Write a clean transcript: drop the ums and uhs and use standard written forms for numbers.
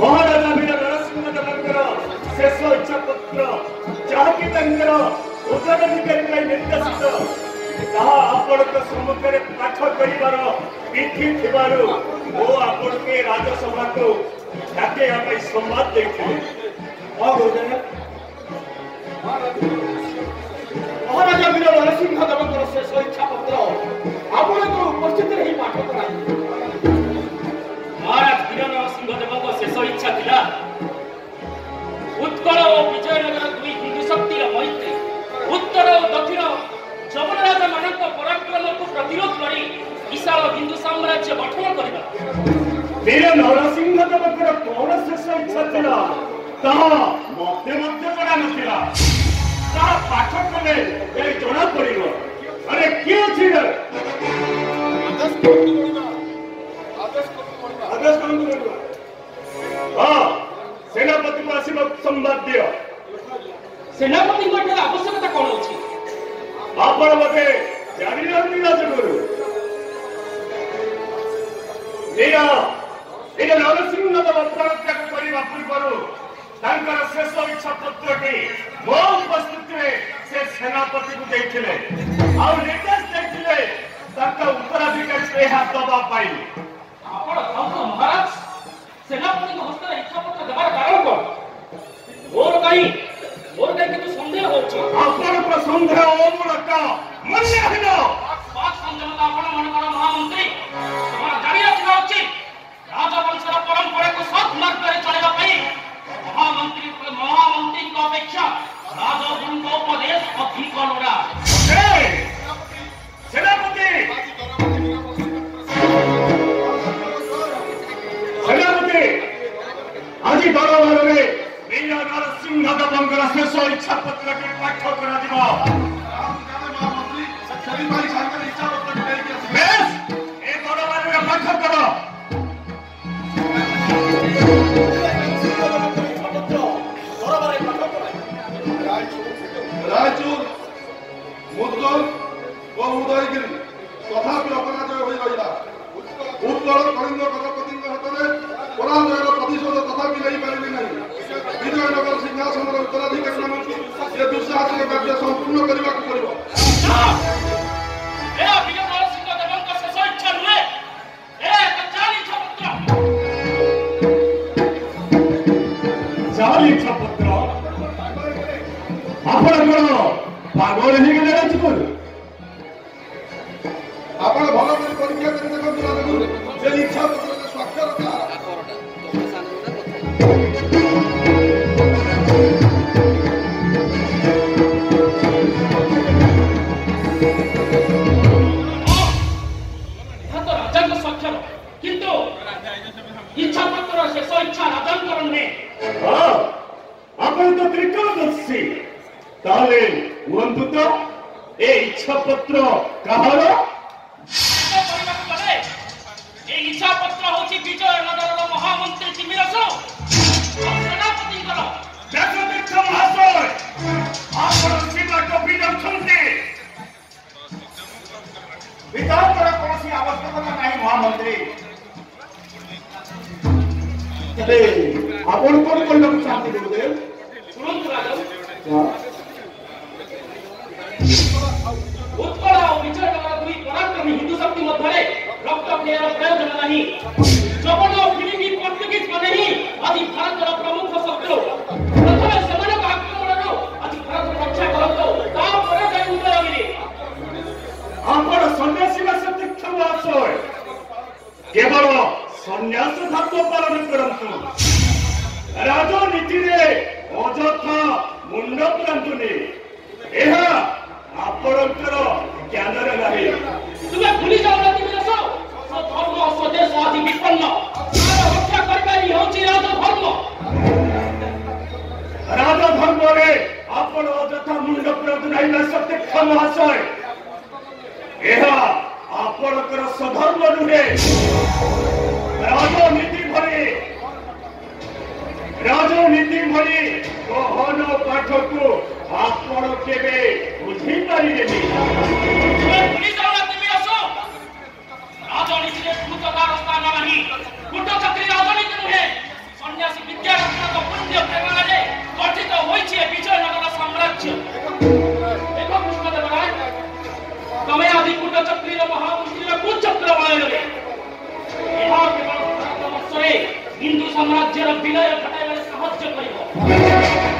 महाराजा वीर नरसिंह देवଙ୍କର शेष इच्छा पत्र जहाँकि उत्तराधिकारी निर्देशित ताहा आपणक सम्मुखें पाठ कर विधि थिबारु ओ आपणके राजसभा को डाकिया संवाद देते महाराजा वीर नरसिंह देवଙ୍କର शेष इच्छा पत्र आपणक उपस्थित ही पाठ कराई महाराज वीर नरसिंह देव शेष इच्छा थिला उत्कल और विजयनगर दुई हिंदू शक्तिर मैत्री उत्तर और दक्षिण जमराज मानक पराक्रम को प्रतिरोध कर विशाल हिंदू साम्राज्य गठन करबा वीर नरसिंह देवकर कौन शेष इच्छा थिला ताहा मते जणा नथिला ताहा पाठ कले ए जणा पड़िबो अरे के अछि आदेश कौन करबा हां सेनापति को आसीब संवाद दियो सेनापति को आवश्यकता कौन अछि आपण मते जानि रहनी राजगुरु वीर नरसिंह देव प्राणत्याग करबा पूर्व तांकर शेष इच्छा पत्रटी मो उपस्थित से सेनापति को देथिले आ निर्देश देथिले ताका उत्तराधिकारी हाथ दबा पाई आपण महाराज सेनापति को हस्ते इच्छा पत्र देवार कारण कौन मोर कहीं किंतु संदेह होछि आपण को संदेह ओमूलक मन्य हिनो बात संजमता आपण मनकर महामंत्री तुम्हारा जानि रखना उचित राजवंशर परंपरा को सत मार्ग पर चलेबा पई महामंत्री को अपेक्षा राजगुरु को उपदेश अधिक लोड़ा सेनापति आज दरबार में वीर नरसिंह देवଙ୍କର शेष इच्छा पत्र के पाठ करा दिबो महामंत्री सक्षरी भाई सागर इच्छा पत्र लेके आसी बेस ए दरबार में पाठ करो रायचूर मुद्गल और उदयगिरी तथापि अपराजय होई रहिला उत्कल कलिंग गजपति हाथरे पराजयर प्रतिशोध तथापि नहीं पारिले नहीं विजयनगर सिंहासन उत्तराधिकारी नामक ये दुस्साहसिक कार्य संपूर्ण करने को पड़ो चाली इच्छा पत्र आपण पागल ही गले राजगुरु आपण भल कर परीक्षा कर देखो राजगुरु जे इच्छा पत्र के स्वाक्षर था राजा को स्वाक्षर किंतु इच्छा पत्र शेष इच्छा राजंकर ने हां आपण तो त्रिकोणदर्शी ताले वंतु तो ए इच्छा पत्र कहार ए इच्छा पत्र होची विजयनगर महामंत्री तिमिरस सेनापति करो जगदीश महाशय आपण सीमा को विजय छंते विचार कर कोसी आवश्यकता नहीं महामंत्री तबे आपण कोन कोन चाहते गुरुदेव तुरंत राजा उत्कल और विजयनगर दुई पराक्रमी हिंदू शक्ति मध्य रक्त क्रियार प्रयोजन नहीं जबन फिलिपी पोर्तुगीज माने ही आदि भारतर प्रमुख शत्रु प्रथमे सेमानक आक्रमणरो आदि भारत रक्षा करतो ता परे जाय उदयगिरी आपण सन्यासी सत्य क्षमा आश्रय केवल सन्यास धर्म पालन करंतु राजनीति रे अଯଥା मुंड पुरांतुनी एहा आपणकर ज्ञान रे नाही तुमे भूली जाओ ना तिमिरस सो धर्म स्वदेश आदि विपन्न तार रक्षा करबाई होची राज धर्म रे आपण अଯଥା मुंड पुरांतु नाही ना सत्य क्षमा आश्रय एहा आपणकर सधर्म रुहे राजनीति भरी गहन पाठ को आपण केवे बुझी पारिबेनी राजनीति भूतकार स्थान नहीं कूट चक्री राजनीति नुहे सन्यासी विद्यारत्न पुण्य प्रेरणारे गठित होइछे विजयनगर साम्राज्य एक कृष्णदेवराय तमे आदि कूट चक्री महामंत्री कुचक्र बलय यहाँ केवल भारत वर्ष हिंदू साम्राज्यर विलय घटाइबार साहाय्य करिब